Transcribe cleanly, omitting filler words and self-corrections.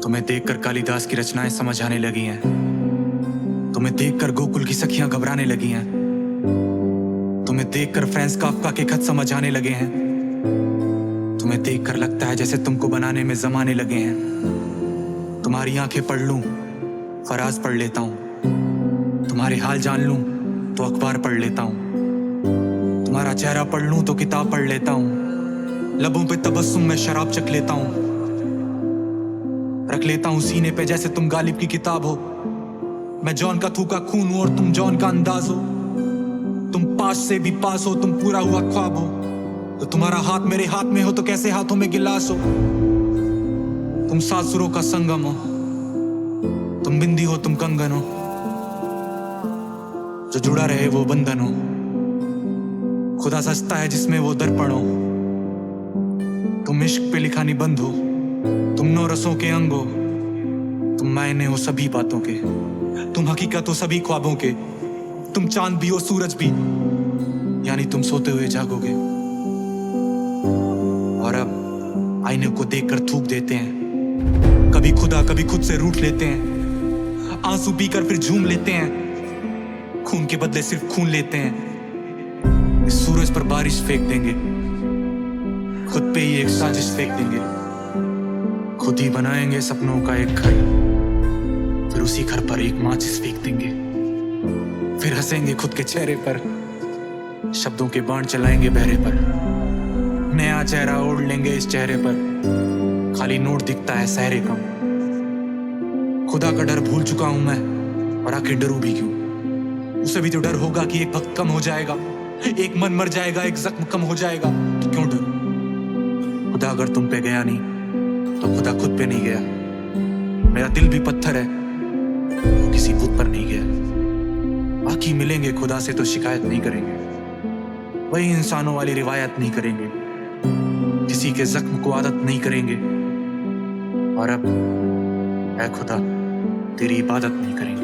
तुम्हें देखकर कालिदास की रचनाएं समझ आने लगी हैं। तुम्हें देखकर गोकुल की सखियां घबराने लगी हैं। तुम्हें देखकर फ्रांज काफ्का के खत समझ आने लगे हैं। तुम्हें देखकर लगता है जैसे तुमको बनाने में जमाने लगे हैं। तुम्हारी आंखें पढ़ लूं, फराज पढ़ लेता हूं। तुम्हारे हाल जान लूं तो अखबार पढ़ लेता हूं। तुम्हारा चेहरा पढ़ लूं तो किताब पढ़ लेता हूं। लबों पे तबस्सुम में शराब चख लेता हूं। रख लेता हूं सीने पे जैसे तुम गालिब की किताब हो। मैं जॉन का थूका खून हूं और तुम जॉन का अंदाज हो। तुम पास से भी पास हो, तुम पूरा हुआ ख्वाब हो। तो तुम्हारा हाथ मेरे हाथ में हो तो कैसे हाथों में गिलास हो। तुम सात सुरों का संगम हो, तुम बिंदी हो, तुम कंगन हो। जो जुड़ा रहे वो बंधन हो। खुदा सजता है जिसमें वो दर्पण हो। तुम इश्क पे लिखा निबंध हो, तुम नौ रसों के अंग हो। तुम मायने हो सभी बातों के, तुम हकीकत हो सभी ख्वाबों के। तुम चांद भी हो सूरज भी, यानी तुम सोते हुए जागोगे। और अब आईने को देखकर थूक देते हैं। कभी खुदा कभी खुद से रूठ लेते हैं। आंसू पीकर फिर झूम लेते हैं। खून के बदले सिर्फ खून लेते हैं। इस सूरज पर बारिश फेंक देंगे, खुद पे ही एक साजिश फेंक देंगे। खुद ही बनाएंगे सपनों का एक घर, फिर उसी घर पर एक माचिस फेंक देंगे। फिर हंसेंगे खुद के चेहरे पर, शब्दों के बाण चलाएंगे बहरे पर। नया चेहरा ओढ़ लेंगे इस चेहरे पर, खाली नोट दिखता है सहरे कम। खुदा का डर भूल चुका हूं मैं, और आखिर डरूं भी क्यों। उसे भी तो डर होगा कि एक भक्त कम हो जाएगा, एक मन मर जाएगा, एक जख्म कम हो जाएगा। तो क्यों डरूं। खुदा अगर तुम पे गया नहीं तो खुदा खुद पे नहीं गया। मेरा दिल भी पत्थर है, वो किसी बुत पर नहीं गया। बाकी मिलेंगे खुदा से तो शिकायत नहीं करेंगे, वही इंसानों वाली रिवायत नहीं करेंगे। किसी के जख्म को आदत नहीं करेंगे। और अब ऐ खुदा तेरी इबादत नहीं करेंगे।